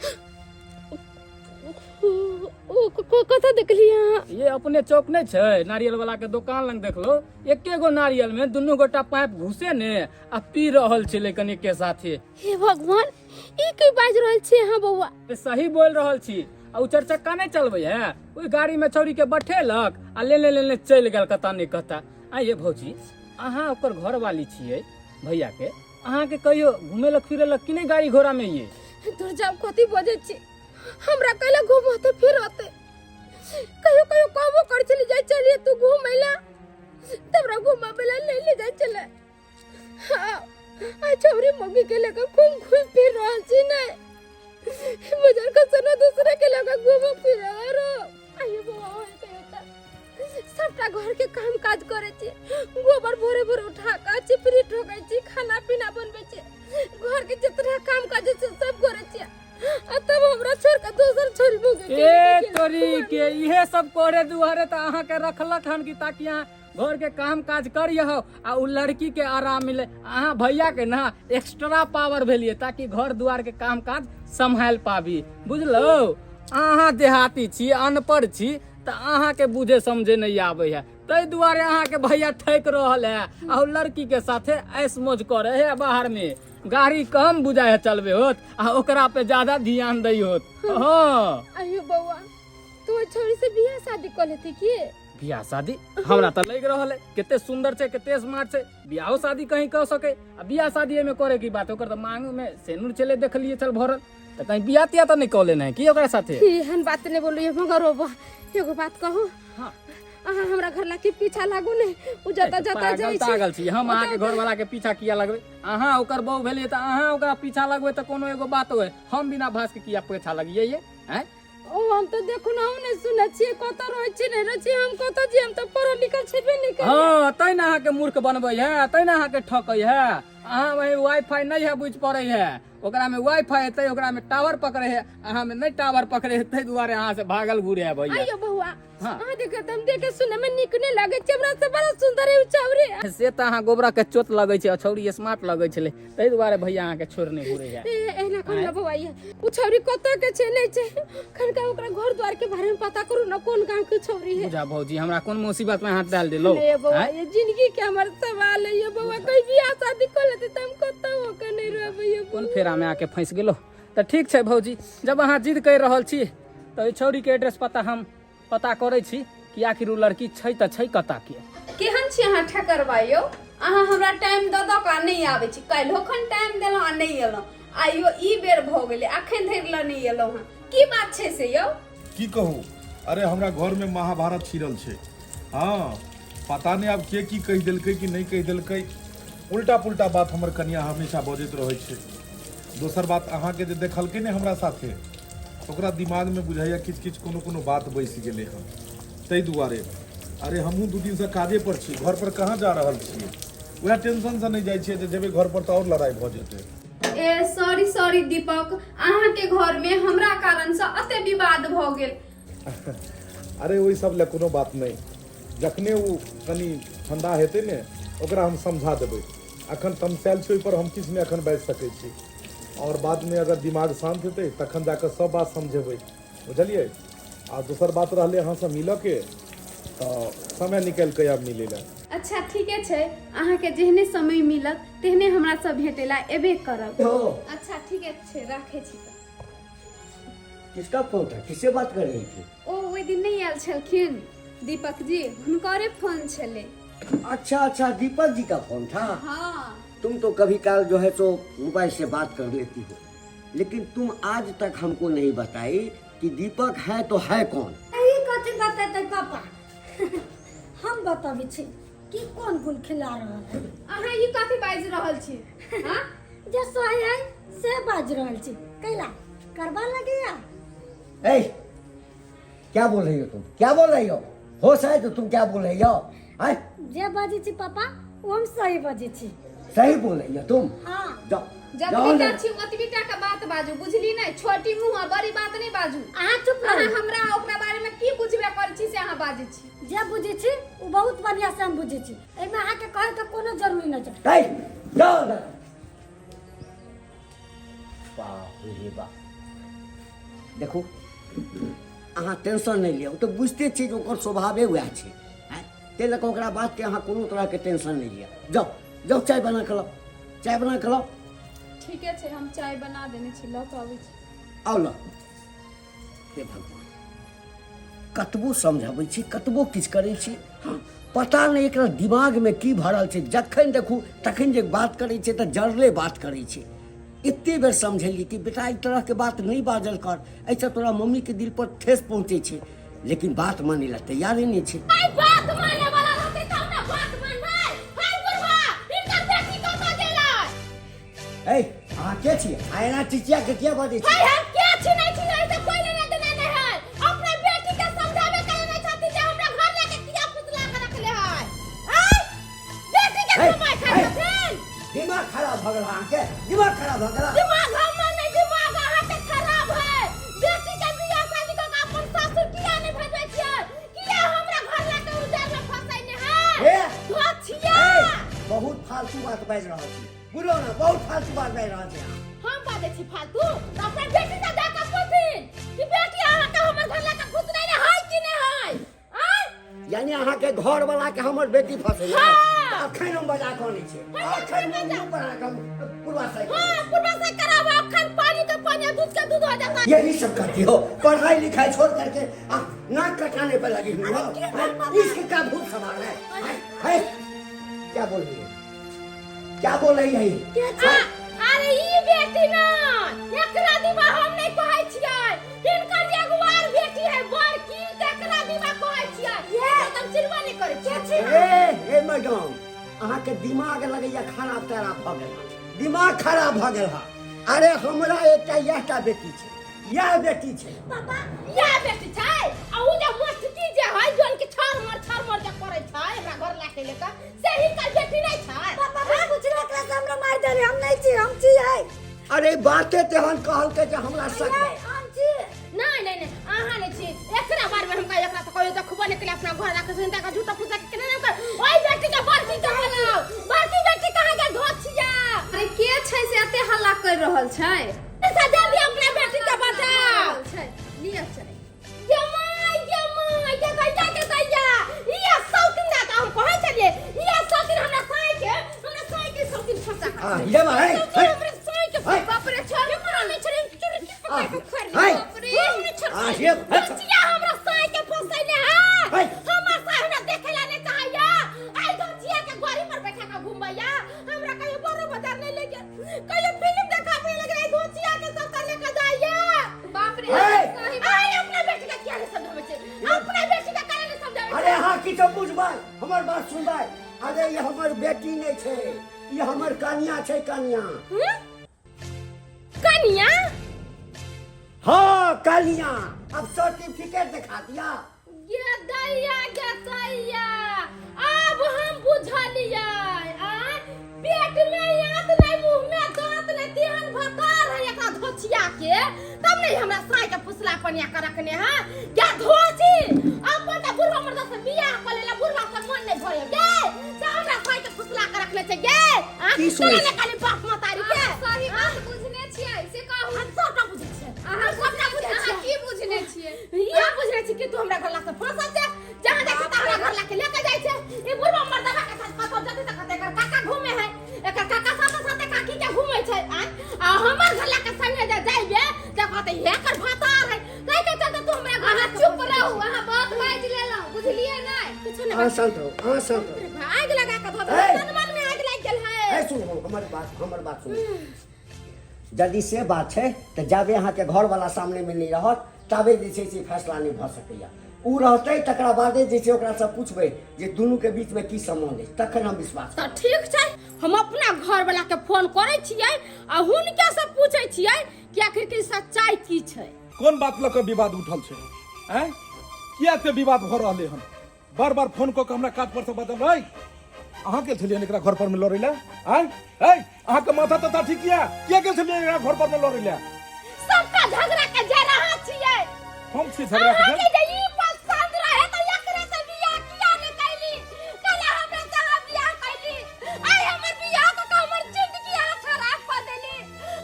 ओ कतऽ देखलिए? ये अपने चौक नहीं छै, नारियल वाला के दुकान लग देख लो, एके गो नारियल में दुनू गोटा पाइप घुसे ने आ पी रहल छले कनी के साथे। हे भगवान, ई की बाज रहल छी अहाँ बौआ? सही बोल रहल छी। आ उ 4 चक्का नहीं चलबे है, ओहि गाड़ी में छौरी के बैठेलक आ ले चल गेल कता नहीं कहता। आ ये भौजी अहाँ ओकर घर वाली छियै भैया के, अहाँ के कहियो घुमेलक फिरेलक कि नहीं गाड़ी घोड़ा में? ये दूर जाब कथी बजे छी, हमरा कहले घुमते फिरते कहियो कहियो कहबो कर चली जाय चलिए तू घुमैला, तबरा घुमाबेला नहीं ले जाय चले। हां आ छौरी मम्मी के लेकर घूम फिर रहल छी नहीं, बाजार का सना दूसरे के लेकर घूम फिर रो। आइयो बाबा होय कहता सबटा घर के काम काज करे छी, गोबर भोरे भोरे उठा के चिपरी ठोकै छी, खाना पीना बनबै छी, घर के जितना काम काज छै सब करे छी। आ तब हमरा छोड़ के दोसर छोरी भोगे ए तोरी के इहे सब करे दुआरे त अहाँ के रखलक हन कि ताकि अहाँ घर के काम काज करियो आ उ लड़की के आराम मिले। अहाँ भैया के ना एक्स्ट्रा पावर भेलिए ताकि घर दुआर के काम काज संभाल पाबी, बुझलो? अहाँ देहाती छी, अनपढ़ छी त अहाँ के बुझे समझे नहीं आवे है, तै दुआरे अहाँ के भैया ठैक रहल है आ उ लड़की के साथे ऐश मौज करे है बाहर में। गाड़ी कम बुझाए है चलबे होत आ ओकरा पे ज्यादा ध्यान दै होत। हां आइयो बउआ तू छोरी से बियाह शादी कर लेती की? बियाह शादी हमरा त लग रहल है केते सुंदर छै, केते स्मार्ट छै, बियाहो शादी कहीं कर सके। आ बियाह शादी में करे की बात, ओकर त मांग में सेनुर चले देखलिए चल भरल, त कहीं बियाह तिया त नहीं क लेना है की ओकरा साथे? एहन बात नहीं बोलिए मगर रोबा एगो बात कहूं। हां अहाँ हमरा घर ला के पीछा लागू नहीं, उ जता जता जाई छै। पागल छी हम, अहाँ के घर वाला के पीछा किया लगबे? अहाँ ओकर बहू भेलिए त अहाँ ओकरा पीछा लगबे त कोनो एगो बात होय, हम बिना भास के किया पीछा लगिए ये हैं? ओ हम तो देखो ना हम नहीं सुनै छियै कत रहै छी नहीं रहै छी, हम कत जी, हम तो पढ़ल लिखल छेबे नहीं करे। हां तै ना अहाँ के मूर्ख बनबै है, तै ना अहाँ के ठकै है। अहाँ वही वाईफाई नहीं है बुझ पड़ै है, ओकरा में वाईफाई है ओकरा में टावर पकड़े है, अहाँ में नहीं टावर पकड़े है, तै दुआरे अहाँ से भागल घुरे है भैया। आइयो बउआ हाँ। अहाँ देखे त हम देखे सुने में निक नहीं लागे छै, हमरा से बड़ा सुंदर है उ छौरी। से त अहाँ गोबरा के चोट लगै छै, छौरी स्मार्ट लगै छले, तै दुआरे भैया अहाँ के छोड़ने घुरे है। एना कोन बउआ ये उ छौरी कत के छै नहीं छै, खनका ओकरा घर द्वार के बारे में पता करू ना कोन गांव के छौरी है। बुझा भौजी हमरा कोन मुसीबत में हाथ डाल देलो? ए बउआ ये जिंदगी के हमर सवाल है ये बउआ, कोई बियाह शादी कर लेते त हम कत हो के नहीं रहबै ये। कोन फेरा में आके फंस गेलो? त ठीक छै भौजी, जब अहाँ जिद कर रहल छी त छौरी के एड्रेस पता करै छी कि आखिर उ लड़की छै त छै कता के। केहन छी अहाँ ठकरबाइयो? अहाँ हमरा टाइम द द का नहीं आबै छी, काल्हि खन टाइम देलौ आ नहीं एलौ, आइयो ई बेर भ गेलै अखन धरि ल नहीं एलौ हँ, की बात छै से यौ? की कहूँ, अरे हमरा घर में महाभारत छिड़ल छै। हाँ पता नहीं आब के की कह देलकै कि नहीं कह देलकै, उल्टा पुल्टा बात हमर कनिया हमेशा बजैत रहै छै। दोसर बात अहाँ के जे देखलकै ने हमरा साथे, ओकरा दिमाग में बुझाइया किछ किछ कोनो बात बैस गेलै हँ, तै दुआरे। अरे हमहूँ 2 दिन से काजे पर छी, घर पर कहाँ जा रहल छियै, वह टेंशन से नहीं जाइ छियै जे जेबै घर पर तो और लड़ाई भ जेतै। ए सॉरी दीपक, अहाँ के घर में हमरा कारण से अते विवाद भ गेल। अरे वही सब ले कोनो बात नहीं, जखने वो कनी ठंडा हेतै ने ओकरा हम समझा देबै। अखन तमसाइल छै ओहि पर हम किछु नहीं अखन बाजि सकै छी, और बाद में अगर दिमाग शांत हेतै तखन जाकर सब बात समझेबै, बुझलिए? आ दोसर बात रहले अहाँ से मिलऽ के, तो समय निकाल के आब मिलै ला। अच्छा ठीके छै, अहाँ के जेहने समय मिलत तेहने हमरा सब भेटेला एबे करब। अच्छा ठीके छै, राखै छी त। किसका फोन था, किससे बात कर रही थी? ओ ओइ दिन नहीं आयल छलखिन दीपक जी, हुनकरे फोन छले। अच्छा दीपक जी का फोन था। हाँ तुम तो कभी काल जो है सो मोबाइल से बात कर लेती हो, लेकिन तुम आज तक हमको नहीं बताई कि दीपक है तो है कौन? यही कथी बताते पापा? हम बताबै छी कि कोन गुल खिला रहल है। अहाँ ई कथी बाजि रहल छी? हां जे सही है से बाज रहल छी, कैला करबा लगिया। ए, क्या बोल रही हो तुम? क्या बोल रही हो? होश है तो तुम क्या बोल रही हो? हैं? जे बाजी छी पापा वो हम सही बाजी छी। सही बोल रही हो तुम? हाँ जाओ जतबीटा छी ओतबीटा के बात बाजू, बुझली नहीं? छोटी मुंह बड़ी बात नहीं बाजू। अहाँ चुप अहाँ रहो। हमरा ओकरा बारे में की बुझबे करै छी से अहाँ बाजै छी। जे बुझे छी वो बहुत बढ़िया से हम बुझे छी, एमे अहाँ के कहे के कोनो जरूरी न छै। ए, जाओ ना। बाप रे बाप, देखो अहाँ टेंशन नहीं लिया, तो बुझते छी कि ओकर स्वभावे वएह छै, हैं? ते लक ओकरा बात के अहाँ कोनो तरह के टेंशन नहीं लिया। जाओ चाय बना के लाओ, चाय बना के लाओ। ठीके छै, हम चाय बना देने छी, ल के आबै छी। आओ लो। हे भगवान, कतबो समझाबै छी, कतबो किछु करै छी, पता नहीं एकरा दिमाग में की भरल छै। जखन देखू तखन जे बात करै छै तऽ जरले बात करै छै। एते बेर समझेलिए कि बेटा ई तरह के बात नहीं बाजल कर, ऐसा तोरा मम्मी के दिल पर ठेस पहुंचे छै, लेकिन बात माने ला तैयारे नहीं छै। आई बात माने वाला रहते तब ना बात मानबै। हाय बुढ़वा इनका बेटी कतऽ गेलै? ए अहाँ के छी? आयना चिचिया के किया बाजै छी? हाय हम के छी नहीं छी नहीं तो कोई लेना देना नहीं है। अपने बेटी के समझावे करे नहीं छथि जे हमरा घर लेके किया पुतला के रखले है। हाय बेटी के समय खाइ छथिन। दिमाग खराब भ गेल अहाँ के, दिमाग खराब भ गेल। दिमाग हमर नहीं, दिमाग अहाँ के खराब है। बेटी के बियाह शादी क के अपन सासुर किया नहीं भेजै छियै? किया हमरा घर लेके उजाड़ में फंसैने है? धोछिया बहुत फालतू बात बाजि रहल छी। बुझलो ना, बहुत फालतू बात बाजि रहल छी। हम बाजै छी फालतू त अपने बेटी से जाके पूछिन कि बेटी अहाँ के हमर घर लेके घुस नहीं है कि नहीं है? आय यानी अहाँ के घर वाला के हमर बेटी फंसे है। हाँ। अखन हम बजा कोनी छै, अखन मुंह पर आके हम पूर्वा से। हां पूर्वा से कराबो। अखन पानी के पानी, दूध के दूध हो जाता। यही सब करती हो, पढ़ाई लिखाई छोड़ करके नाक कटाने पे लगी हुई हो। इसके का भूत सवार है? क्या बोल रही है? क्या बोल रही है? अरे ई बेटी ना एकरा दिमा हम नहीं कहै छियै। हिनकर जे अगवार बेटी है बड़की एकरा दिमा कहै छियै। ये एकदम चिरवा नहीं करे छियै। ए मैडम, अहाँ के दिमाग लगैया खराब तरह भ गेल, दिमाग खराब भ गेल। अरे हमरा एकटा यहटा बेटी छै, यह बेटी छै। पापा या बेटी छै आ उ जे मस्ती जे है जोन के छर मर जे करे छै हमरा घर लाके लेका से ही का बेटी नहीं छै। पापा कुछ ना एकरा से हमरा मार देले, हम नहीं छी, हम छी है। अरे बाते तेहन कहल के जे हमरा शक है। हम छी। नहीं आहा नहीं छी। एकरा बार में हमका एकरा तो कोई देखबो नहीं के अपना घर लाके सुनता का झूठा फूसा के केना कर। ओई बेटी के बड़की के बोलाओ, बड़की बेटी कहां गेल? धोछिया अरे के छै से एते हल्ला कर रहल छै? ऐसा जल्दी अपना बेटी के बचाओ। छै लिया चले। जमाई के कहिया के कहिया ये सौतिन दा हम कहै छलिए ये सौतिन हमरा साई के सौतिन फंसा हां ये भाई हमरे साई के बाप रे छोड़ हमरा नहीं छोड़ चोरी की पकड़ के खैर बाप रे हमने छोड़ ये बच्चिया हमरा साई के फंसैले है। हमर साई ना देखेला नहीं चाहिए। आई बच्चिया के गाड़ी पर बैठा के घुमैया हमरा कहियो बड़ो बाजार नहीं ले गया, कहियो फिल्म देखावे लग रही बच्चिया के सब लेके जाइए। बाप रे आई अपना बेटी का क्या समझावे छै? अपना बेटी का काहे नहीं समझावे? अरे हाँ किछो बुझबै, हमर बात सुनबै। अरे ये हमर बेटी नहीं छै, ये हमर कन्या छै, कन्या। कन्या? हाँ कन्या। अब सर्टिफिकेट दिखा दिया। ये दैया अब हम बुझलिए। पेट में याद नहीं, मुंह में दांत नहीं, तेहन भकार है एकरा धोछिया के। तब नहीं हमरा साई के फुसला पनिया के रखने है क्या धोछी? अपन त बुढ़वा मर्द से बियाह कर लेला, बुढ़वा से मन नहीं भरे गे से हमरा साई के फुसला के रखने छै गे। की सुनै तोरा खाली बाप मतारी के सही बात बुझने छियै से कहू। हम सबटा बुझै छियै। अहाँ सबटा बुझै छियै, की बुझने छियै? या बुझले छी कि तू हमरा घर लाके फंसल छै। जहां देखै त हमरा घर लाके लेके जाय छै। ई बुढ़वा मर्दवा के साथ कतो जति तक एकर काका घूमे है, एकर काका साथे काकी के घूमे छै। आ हमर घर लाके संगे जे जाइबे त कहते एकर भतार है। कह के चलते तू हमरा घर अहाँ चुप रहू, अहाँ बात बाजि लेलौ, बुझलियै नै? कुछ नहीं हाँ शांत रहो, हाँ शांत रहो। आग लगा के धोबे तन मन में आग लग गेल है। ए सुनो हमर बात सुनो। यदि से बात है तो जाबे अहाँ के घर वाला सामने में नहीं रहत ताबे जे छै से फैसला नहीं भ सकैया। उ रहतै तकरा बादे जे छै ओकरा से पूछबै जे दुनू के बीच में की संबंध है, तखन हम विश्वास तो ठीक छै। हम अपना घर वाला के फोन करे छियै आ हुनका से पूछै छियै कि आखिर की सच्चाई की छै। कोन बात लऽ कऽ विवाद उठल छै? हैं किया ते विवाद भ रहले हन? बार बार फोन कऽ के हमरा काज पर से बदल रही। अहाँ के छलियै एकरा घर पर में लड़ै ले? हैं अहाँ के माथा तथा ठीक किया के छलियै एकरा घर पर में लड़ै ले? सबका झगड़ा के जे रहा छियै। हम छी झगड़ा के अहाँ के जे ई पसंद रहे त एकरे से बियाह किया नहीं कैली? कला हमरा से बियाह कैली। आई हमर बियाह क के हमर जिंदगी अहाँ खराब कर देली।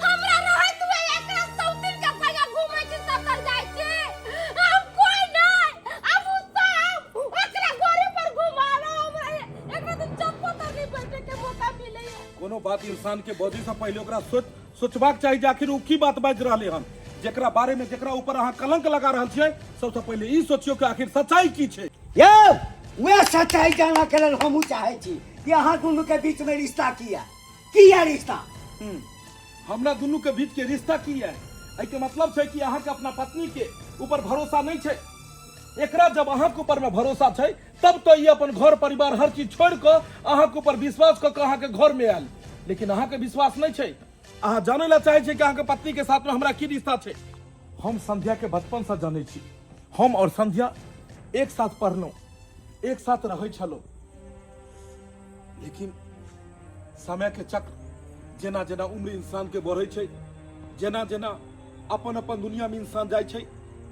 हमरा रहे तू एकरा सौतिन के संगे घूमै छी, सफर जाय छी। हम कोई नहीं अब सब एकरा गोरे पर घुमालो हमरा एकरा तो चप्पो तक नहीं बैठे के मौका मिले। कोनो बात इंसान के बॉडी से पहले ओकरा सोचबाक चाहिए जे आखिर उ की बात बाज रहले हन। जेकरा बारे में जेकरा ऊपर अहाँ कलंक लगा रहल छियै सबसे पहले ई सोचियो कि आखिर सच्चाई की छै। ये वह सच्चाई जानना के लेल हमहू चाहे छी कि अहाँ दुनू के बीच में रिश्ता किया रिश्ता। हमरा दुनू के बीच के रिश्ता की है, एहि के मतलब छै कि अहाँ के अपना पत्नी के ऊपर भरोसा नहीं छै। एकरा जब अहाँ के ऊपर में भरोसा छै तब तो ये अपन घर परिवार हर चीज छोड़ के अहाँ के ऊपर विश्वास क के अहाँ के घर में आयल, लेकिन अहाँ के विश्वास नहीं छै। अहाँ जाने ला चाहे छै कि अहाँ के पत्नी के साथ में हमरा की रिश्ता छै। हम संध्या के बचपन से जाने छी, हम और संध्या एक साथ पढ़लहुं, एक साथ रहे छलो, लेकिन समय के चक्र जेना जेना उम्र इंसान के बढ़े छै, जेना जेना अपन अपन दुनिया में इंसान जाय छै,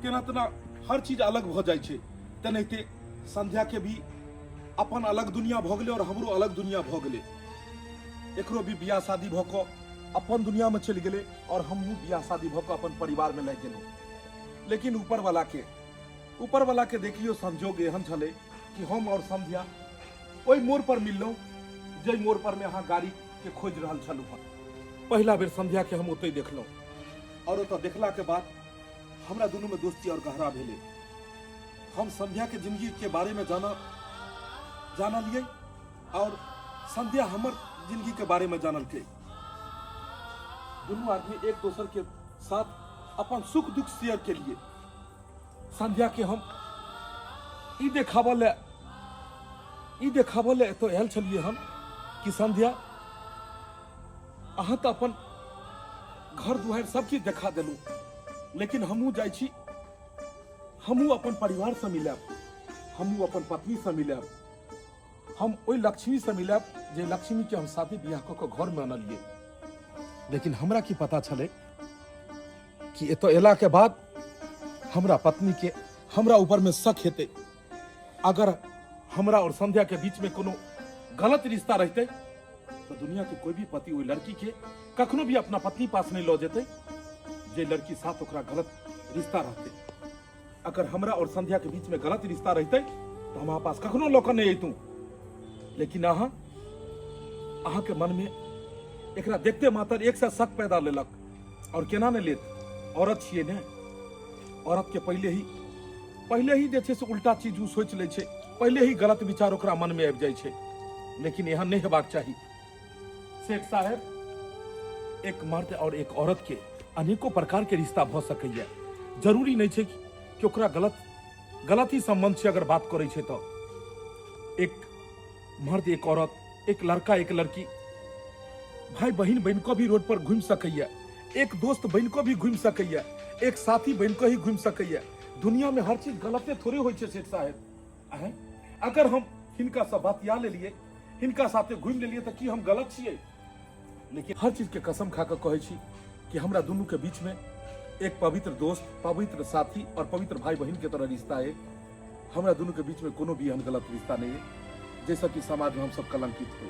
तेना तेना हर चीज अलग भ जाय छै। तेनाहिते संध्या के भी अपन अलग दुनिया भ गेलै और हमरो अलग दुनिया भ गेलै। एकरो भी बियाह शादी भ क अपन दुनिया में चलि गेलै और हमहू बियाह शादी भ क अपन परिवार में लागि गेलहुँ। लेकिन ऊपर वाला के देखियो संजोग एहन छलै कि हम और संध्या ओहि मोड़ पर मिललहुँ जै मोड़ पर में अहाँ गाड़ी के खोज रहल छलू। पहला बेर संध्या के हम ओतै देखलहुँ और ओतऽ देखला के बाद हमरा दुनू में दोस्ती और गहरा भेलै। हम संध्या के जिंदगी के बारे में जाना लिए और संध्या हमर जिंदगी के बारे में जानल के। दुनू आदमी एक दोसर के साथ अपन सुख दुख शेयर के लिए। संध्या के हम ई देखाबऽ ले एतऽ आयल छलिए हम कि संध्या अहाँ तऽ अपन घर दुआर सब चीज देखा देलू, लेकिन हमहू जाइ छी, हमहू अपन परिवार से मिलब, हमहू अपन पत्नी से मिलब, हम ओहि लक्ष्मी से मिलब जे लक्ष्मी के हम शादी बियाह क के घर में आनलिए। लेकिन हमरा की पता छले कि एतऽ एला के बाद हमरा पत्नी के हमरा ऊपर में शक हेतै। अगर हमरा और संध्या के बीच में कोनो गलत रिश्ता रहते तो दुनिया के कोई भी पति ओहि लड़की के कखनो भी अपना पत्नी पास नहीं लो जेते जे लड़की साथ ओकरा गलत रिश्ता रहते। अगर हमरा और संध्या के बीच में गलत रिश्ता रहते तो हमारे पास कखनो लोक नहीं अतू। लेकिन अहाँ के मन में एकरा देखते मात्र एक से शक पैदा लेलक। और केना ने लेत, औरत छिए ने, औरत के पहले ही जे छै से उल्टा चीज उ सोच ले छै, पहले ही गलत विचार ओकरा मन में आबि जाइ छै। लेकिन एहन नहीं हेबाक चाही। सेठ साहब, एक मर्द और एक औरत के अनेकों प्रकार के रिश्ता भ सकैया। जरूरी नहीं छै कि ओकरा गलत ही संबंध से अगर बात करे छै तो एक मर्द एक औरत, एक लड़का एक लड़की, भाई बहन बन को भी रोड पर घूम सकैया, एक दोस्त बन को भी घूम सकैया, एक साथी बन को ही घूम सकैया। दुनिया में हर चीज गलते थोड़े हो सेठ साहब। अगर हम हिनका से बतिया लेलिए, हिनका साथे घूम लेलिए तो की हम गलत छिए? लेकिन हर चीज के कसम खा के कहै छी कि हमरा दुनू के बीच में एक पवित्र दोस्त, पवित्र साथी और पवित्र भाई बहन के तरह रिश्ता है। हमरा दुनू के बीच में कोनो भी एहन गलत रिश्ता नहीं है जैसा कि समाज में हम सब कलंकित हो।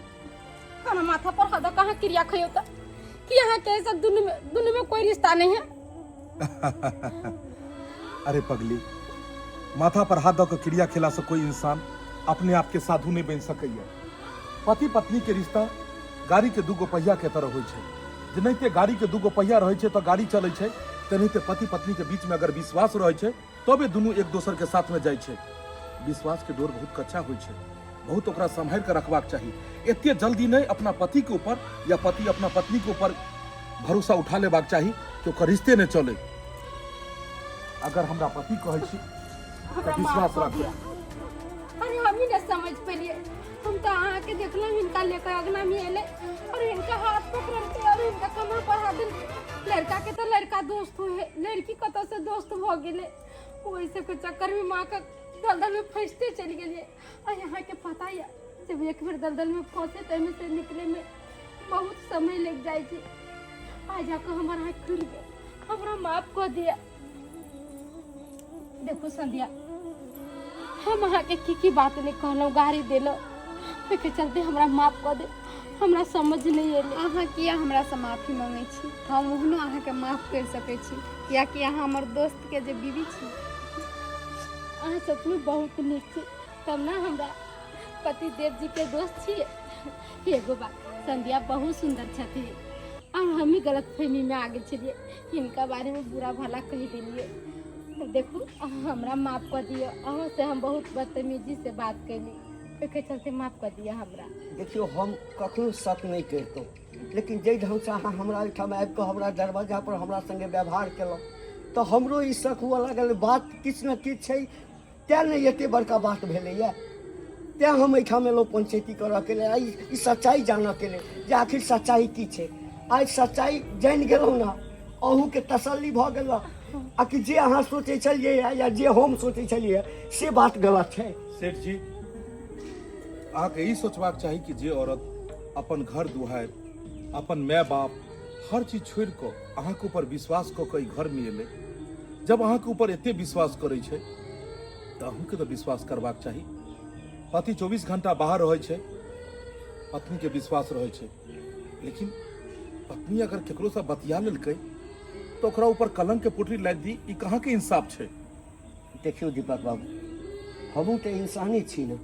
खाना माथा पर हदा कहाँ क्रिया खयो त कि यहाँ के सब दुनू में कोई रिश्ता नहीं है। अरे पगली, माथा पर हाथ दऽ के क्रिया खेला से कोई इंसान अपने आप के साधु नहीं बन सकैया। पति पत्नी के रिश्ता गाड़ी के दूगो पहिया के तरह होइ छै। जेनाहिते गाड़ी के दूगो पहिया रहै छै तो गाड़ी चलै छै, तेनाहिते पति पत्नी के बीच में अगर विश्वास रहै छै तबे दुनू एक दोसर के साथ में जाइ छै। विश्वास के डोर बहुत कच्चा होइ छै, बहुत ओकरा संभाल के रखबाक चाही। एते जल्दी नहीं अपना पति के ऊपर या पति अपना पत्नी के ऊपर भरोसा उठा लेबाक चाही कि ओकर रिश्ते नहीं चले। अगर हमरा पति कहै छी तो विश्वास रखिए। अरे हम ही न समझ पेलिए। हम तो अहाँ के देखलहुँ हिनका लेकर अगना में एले और इनका हाथ पकड़ते और इनका कमर पर हाथ देले। लड़का के तो लड़का दोस्त हुए, लड़की कतौ से दोस्त भ गेले। वही सब के चक्कर में माँ का दलदल में फंसते चली गई। और यहाँ के पता है जब एक बार दलदल में फंसे तो में से निकले में बहुत समय लग जाए थी। आज जाकर हमारा हाथ खुल गया, हमारा माफ कर दिया। देखो संध्या, हम अहाँ के की बात नहीं कहलौं, गाड़ी देलो के चलते हमरा माफ कर दे। हमरा समझ नहीं एले। अहाँ किया हमरा से माफी मांगे छी? हम ओहनो अहाँ के माफ कर सके छी, कियाकि अहाँ हमर दोस्त के जे बीवी छी। अहाँ सच में बहुत नीक छी, तब ना हमरा पति देव जी के दोस्त छिए। एगो बात, संध्या बहुत सुंदर छथिन और हम ही गलत फहमी में आगे चलिए, इनका बारे में बुरा भला कह दिलिए। देखो हमरा माफ कर दियो, अहाँ से हम बहुत बदतमीजी से बात कैली, एक चलते माफ कर दिया हमरा। देखियो हम कखनो शक नहीं करतो, लेकिन जे ढंग से अहाँ हमरा एहिठाम आबि कऽ हमरा दरवाजा पर हमरा संगे व्यवहार केलहुँ तऽ हमरो ई शक हुअ लागल बात किछु ने किछु छै, तेँ ने एते बड़का बात भेलैए। तेँ हम एहिठाम एलहुँ पंचायती करऽ के लेल, ई सच्चाई जानऽ के लेल जे आखिर सच्चाई की छै। आइ सच्चाई जानि गेलहुँ ने, अहूँके तसल्ली भऽ गेल आ कि जे अहाँ सोचै छलियै या जे हम सोचै छलियै से बात गलत छै। सेठ जी, अहाँके ई सोचबाक चाही कि जे औरत अपन घर दुआरि, अपन माय बाप हर चीज छोड़ि कऽ अहाँके ऊपर विश्वास कऽ कऽ ई घर में एलै, जब अहाँके ऊपर एते विश्वास करै छै तऽ अहूँके तऽ विश्वास करबाक चाही। पति 24 घंटा बाहर रहै छै, पत्नी के विश्वास रहै छै, लेकिन पत्नी अगर केकरो से बतिया लेलकै तो ओकरा ऊपर कलंक के पोटली लादि दी, ई कहाँ के इंसाफ छै? देखियो दीपक बाबू, हमहूँ तऽ इंसाने छी ने,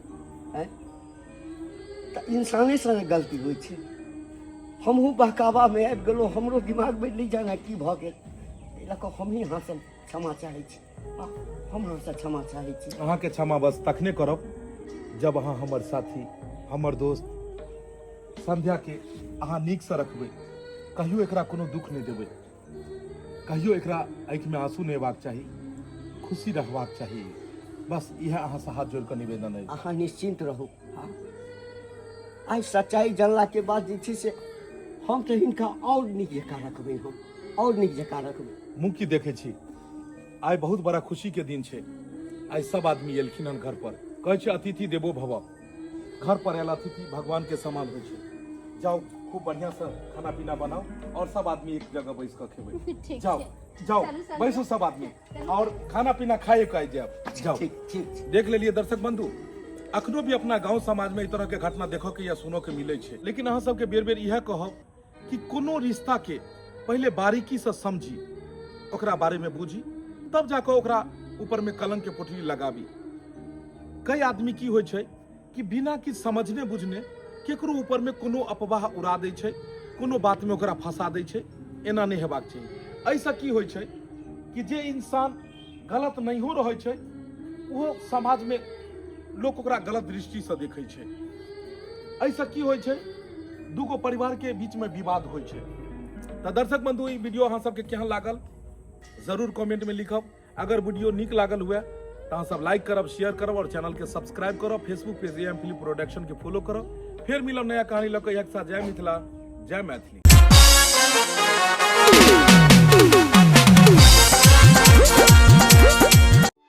तऽ इंसाने से ने गलती होइ छै। हमहूँ बहकावा में आबि गेलहुँ, हमरो दिमाग में नहीं जाने की भऽ गेल, एहि लऽ कऽ हमही अहाँसँ क्षमा चाहै छी। हम अहाँसँ क्षमा चाहै छी। अहाँके क्षमा बस तखने करब जब अहाँ हमर साथी, हमर दोस्त संध्या के अहाँ नीक से रखबै, कहियो एकरा कोनो दुख नहीं देबै, कहियो एकरा आँखि में आंसू नहीं हेबाक चाही, खुशी रहबाक चाही। बस यह अहाँ से हाथ जोड़ कऽ निवेदन है। अहाँ निश्चिंत रहू। आइ सच्चाई जानला के बाद जे छै से हम तऽ हिनका और नीक जकाँ रखबै, हम और नीक जकाँ रखबै। मुँह की देखे छी, आइ बहुत बड़ा खुशी के दिन छै। आइ सब आदमी एलखिन हन घर पर, कहै छै अतिथि देवो भव। घर पर आयल अतिथि भगवान के समान होइ छै। जाओ खूब बढ़िया से खाना पीना बनाओ और सब आदमी एक जगह बैस कर खेबै। जाओ जाओ बैसो सब आदमी और खाना पीना खाए के जाओ। जाओ ठीक। देख लेलिए दर्शक बंधु, अखनो भी अपना गांव समाज में ई तरह के घटना देखो के या सुनो के मिले छै, लेकिन अहाँ सबके बेर बेर यह कहब कि कोनो रिश्ता के पहले बारीकी से समझी, ओकरा बारे में बूझी, तब जाकर ओकरा ऊपर में कलंक के पोटली लगाबी। कई आदमी की होइ छै कि बिना किछु समझने बुझने केकरो ऊपर में कोनो अफवाह उड़ा दै छै, कोनो बात में ओकरा फंसा दै छै। एना नहीं हेबाक चाहिए। ऐसा की होइ छै कि जे इंसान गलत नहीं हो रहै छै, वो समाज में लोग ओकरा गलत दृष्टि से देखै छै। ऐसा की होइ छै, दूगो परिवार के बीच में विवाद होइ छै। तो दर्शक बंधु, ई वीडियो अहाँ सबके केहन लागल जरूर कमेंट में लिखब। अगर वीडियो नीक लागल हुए तो अहाँ सब लाइक करब, शेयर करब और चैनल के सब्सक्राइब करब। Facebook page AM film production के फॉलो करब। फिर मिलब नया कहानी लऽ कऽ एक साथ। जय मिथिला, जय मैथिली।